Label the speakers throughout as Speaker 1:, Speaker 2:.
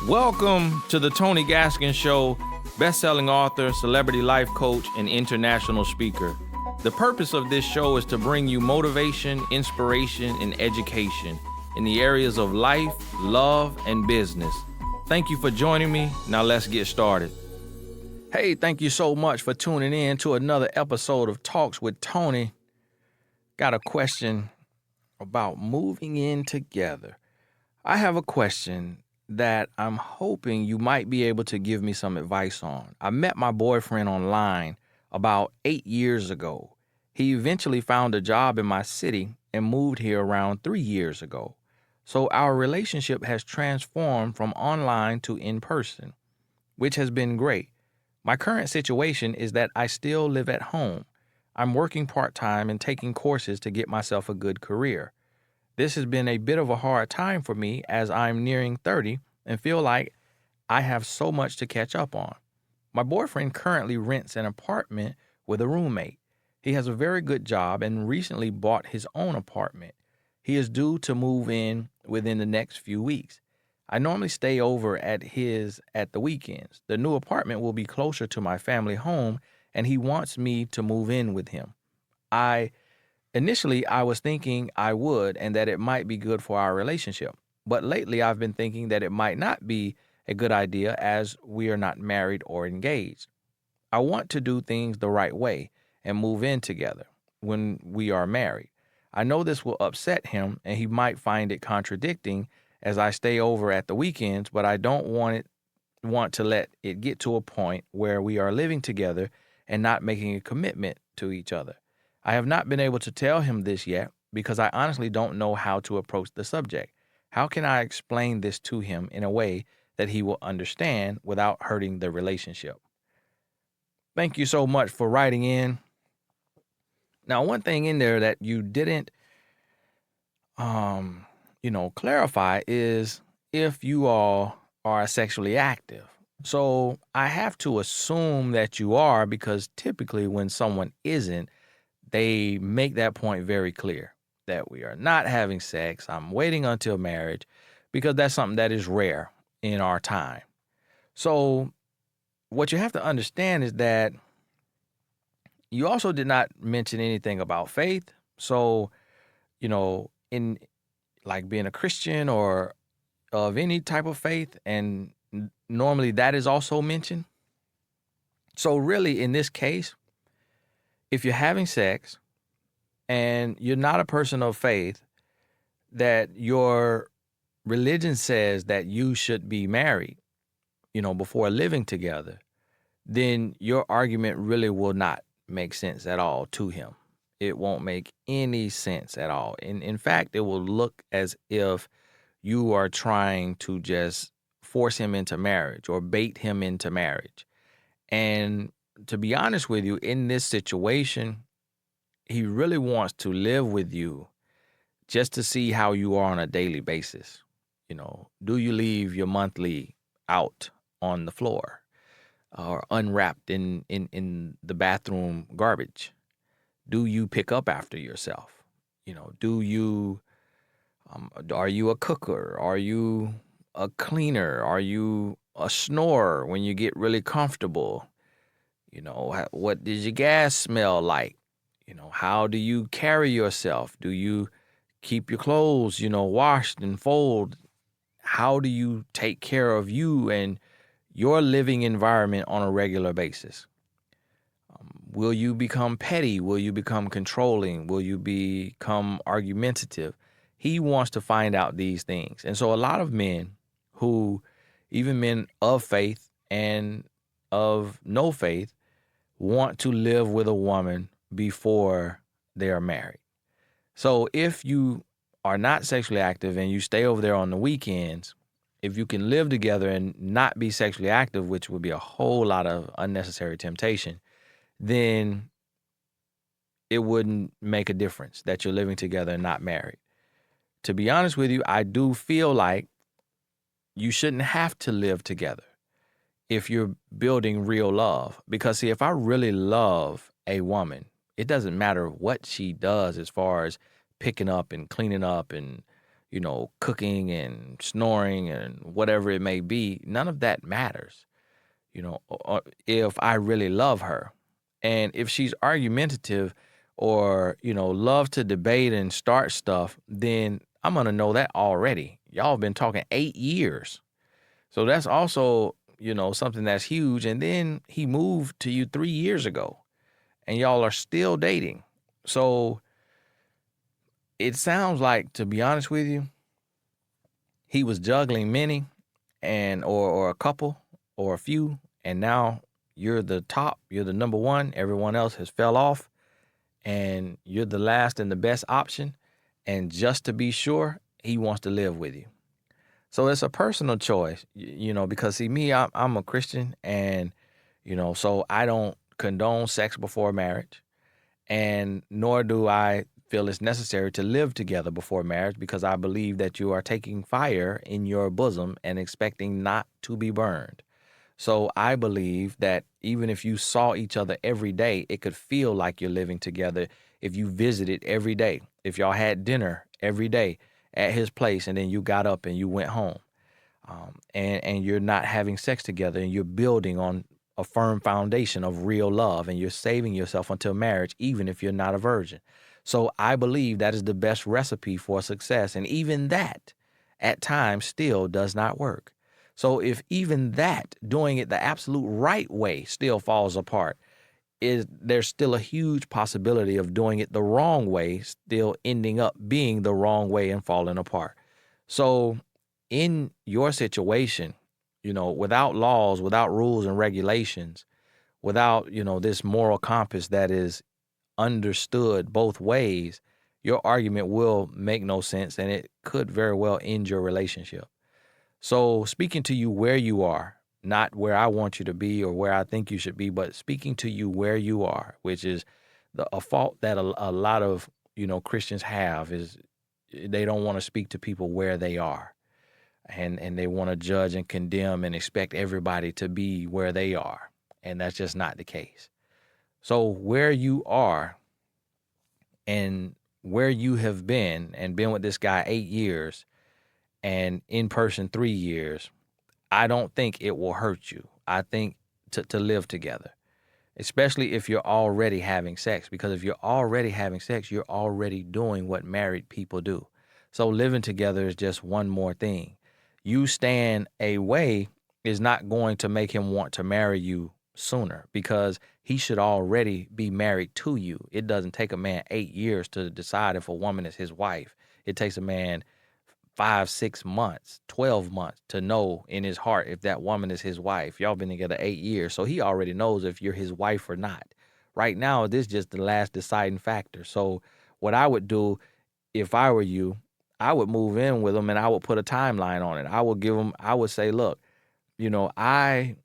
Speaker 1: Welcome to the Tony Gaskin Show, best-selling author, celebrity life coach, and international speaker. The purpose of this show is to bring you motivation, inspiration, and education in the areas of life, love, and business. Thank you for joining me. Now let's get started. Hey, thank you so much for tuning in to another episode of Talks with Tony. Got a question about moving in together. I have a question that I'm hoping you might be able to give me some advice on. I met my boyfriend online about 8 years ago. He eventually found a job in my city and moved here around 3 years ago. So our relationship has transformed from online to in person, which has been great. My current situation is that I still live at home. I'm working part-time and taking courses to get myself a good career. This has been a bit of a hard time for me as I'm nearing 30 and feel like I have so much to catch up on. My boyfriend currently rents an apartment with a roommate. He has a very good job and recently bought his own apartment. He is due to move in within the next few weeks. I normally stay over at his at the weekends. The new apartment will be closer to my family home, and he wants me to move in with him. Initially, I was thinking I would and that it might be good for our relationship. But lately, I've been thinking that it might not be a good idea as we are not married or engaged. I want to do things the right way and move in together when we are married. I know this will upset him and he might find it contradicting as I stay over at the weekends, but I don't want to let it get to a point where we are living together and not making a commitment to each other. I have not been able to tell him this yet because I honestly don't know how to approach the subject. How can I explain this to him in a way that he will understand without hurting the relationship? Thank you so much for writing in. Now, one thing in there that you didn't, clarify is if you all are sexually active. So I have to assume that you are because typically when someone isn't, they make that point very clear that we are not having sex. I'm waiting until marriage because that's something that is rare in our time. So what you have to understand is that you also did not mention anything about faith. So, in like being a Christian or of any type of faith, and normally that is also mentioned. So really in this case, if you're having sex and you're not a person of faith, that your religion says that you should be married, before living together, then your argument really will not make sense at all to him. It won't make any sense at all. In fact, it will look as if you are trying to just force him into marriage or bait him into marriage. And to be honest with you, in this situation, he really wants to live with you just to see how you are on a daily basis. Do you leave your monthly out on the floor or unwrapped in the bathroom garbage? Do you pick up after yourself? Are you a cooker? Are you a cleaner? Are you a snorer when you get really comfortable? What does your gas smell like? How do you carry yourself? Do you keep your clothes, washed and folded? How do you take care of you and your living environment on a regular basis? Will you become petty? Will you become controlling? Will you become argumentative? He wants to find out these things. And so a lot of men even men of faith and of no faith, want to live with a woman before they are married. So if you are not sexually active and you stay over there on the weekends, if you can live together and not be sexually active, which would be a whole lot of unnecessary temptation, then it wouldn't make a difference that you're living together and not married. To be honest with you, I do feel like you shouldn't have to live together if you're building real love. Because see, if I really love a woman, it doesn't matter what she does as far as picking up and cleaning up and, cooking and snoring and whatever it may be. None of that matters, if I really love her. And if she's argumentative or, loves to debate and start stuff, then I'm going to know that already. Y'all have been talking 8 years. So that's also, something that's huge. And then he moved to you 3 years ago and y'all are still dating. So it sounds like, to be honest with you, he was juggling many or a couple or a few, and now you're the top, you're the number one, everyone else has fell off, and you're the last and the best option. And just to be sure, he wants to live with you. So it's a personal choice, because see me, I'm a Christian, and, so I don't condone sex before marriage, and nor do I feel it's necessary to live together before marriage, because I believe that you are taking fire in your bosom and expecting not to be burned. So I believe that even if you saw each other every day, it could feel like you're living together if you visited every day, if y'all had dinner every day at his place and then you got up and you went home, and you're not having sex together and you're building on a firm foundation of real love and you're saving yourself until marriage, even if you're not a virgin. So I believe that is the best recipe for success. And even that at times still does not work. So if even that, doing it the absolute right way, still falls apart, there's still a huge possibility of doing it the wrong way, still ending up being the wrong way and falling apart. So in your situation, without laws, without rules and regulations, without, this moral compass that is understood both ways, your argument will make no sense and it could very well end your relationship. So speaking to you where you are, not where I want you to be or where I think you should be, but speaking to you where you are, which is a fault that a lot of, Christians have, is they don't want to speak to people where they are. And they want to judge and condemn and expect everybody to be where they are. And that's just not the case. So where you are and where you have been and been with this guy 8 years and in person 3 years, I don't think it will hurt you. I think to live together, especially if you're already having sex, because if you're already having sex, you're already doing what married people do. So living together is just one more thing. You staying away is not going to make him want to marry you sooner, because he should already be married to you. It doesn't take a man 8 years to decide if a woman is his wife. It takes a man 5, 6 months, 12 months to know in his heart if that woman is his wife. Y'all been together 8 years, so he already knows if you're his wife or not. Right now, this is just the last deciding factor. So what I would do if I were you, I would move in with him and I would put a timeline on it. I would say, look, I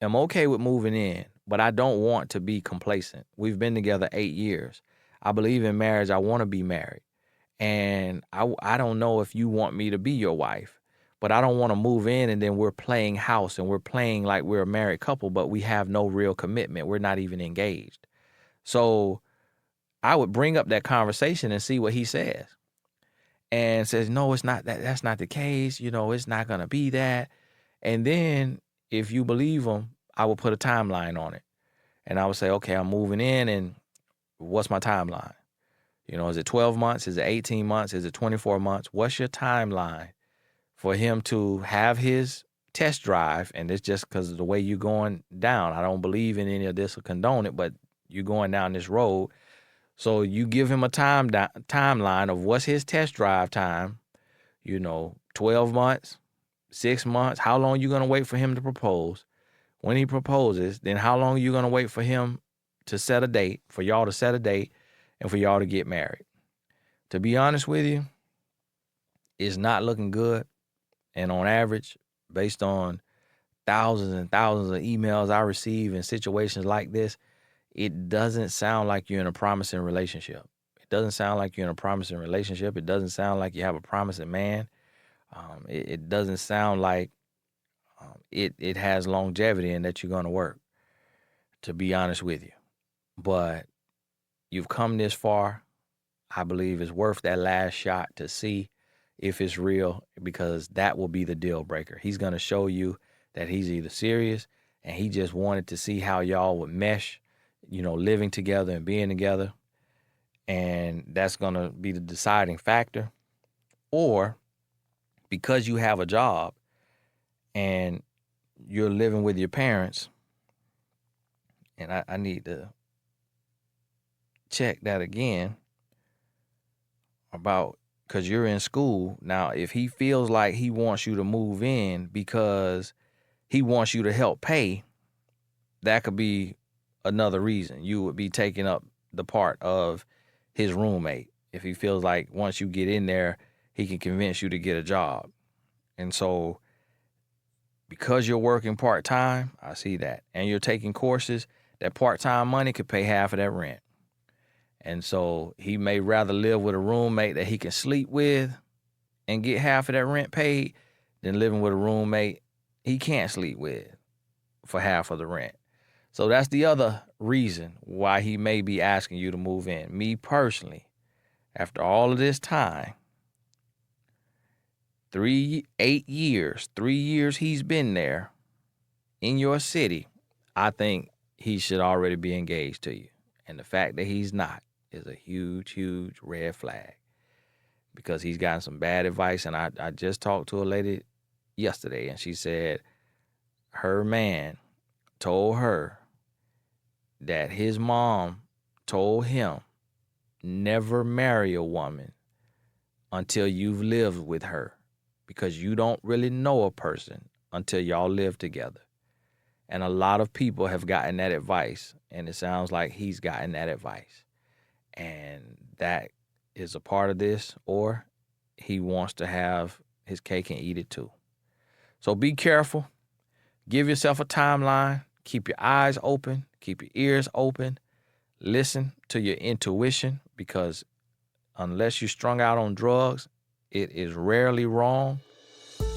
Speaker 1: am okay with moving in, but I don't want to be complacent. We've been together 8 years. I believe in marriage. I want to be married. And I don't know if you want me to be your wife, but I don't want to move in and then we're playing house and we're playing like we're a married couple, but we have no real commitment. We're not even engaged. So I would bring up that conversation and see what he says. And says, no, it's not that. That's not the case. It's not going to be that. And then if you believe him, I would put a timeline on it. And I would say, okay, I'm moving in and what's my timeline? Is it 12 months? Is it 18 months? Is it 24 months? What's your timeline for him to have his test drive? And it's just because of the way you're going down. I don't believe in any of this or condone it, but you're going down this road. So you give him a timeline of what's his test drive time, 12 months, 6 months. How long you going to wait for him to propose? When he proposes, then how long are you going to wait for him to set a date, for y'all to set a date, and for y'all to get married? To be honest with you, it's not looking good. And on average, based on thousands and thousands of emails I receive in situations like this, it doesn't sound like you're in a promising relationship. It doesn't sound like you're in a promising relationship. It doesn't sound like you have a promising man. It doesn't sound like it has longevity and that you're going to work, to be honest with you. But you've come this far. I believe it's worth that last shot to see if it's real, because that will be the deal breaker. He's going to show you that he's either serious and he just wanted to see how y'all would mesh, living together and being together. And that's going to be the deciding factor. Or because you have a job and you're living with your parents, and I need to check that again about, because you're in school. Now, if he feels like he wants you to move in because he wants you to help pay, that could be another reason. You would be taking up the part of his roommate if he feels like once you get in there, he can convince you to get a job. And so because you're working part-time, I see that, and you're taking courses, that part-time money could pay half of that rent. And so he may rather live with a roommate that he can sleep with and get half of that rent paid than living with a roommate he can't sleep with for half of the rent. So that's the other reason why he may be asking you to move in. Me personally, after all of this time, 3 years he's been there in your city, I think he should already be engaged to you. And the fact that he's not is a huge, huge red flag, because he's gotten some bad advice. And I just talked to a lady yesterday, and she said her man told her that his mom told him, never marry a woman until you've lived with her, because you don't really know a person until y'all live together. And a lot of people have gotten that advice, and it sounds like he's gotten that advice. And that is a part of this, or he wants to have his cake and eat it too. So be careful. Give yourself a timeline. Keep your eyes open. Keep your ears open. Listen to your intuition, because unless you're strung out on drugs, it is rarely wrong.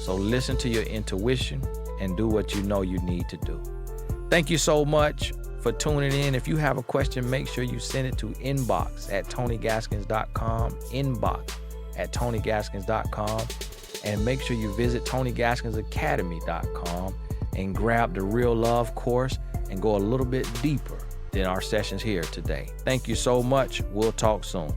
Speaker 1: So listen to your intuition and do what you know you need to do. Thank you so much for tuning in. If you have a question, make sure you send it to inbox@TonyGaskins.com, inbox@TonyGaskins.com, and make sure you visit TonyGaskinsAcademy.com and grab the Real Love course and go a little bit deeper than our sessions here today. Thank you so much. We'll talk soon.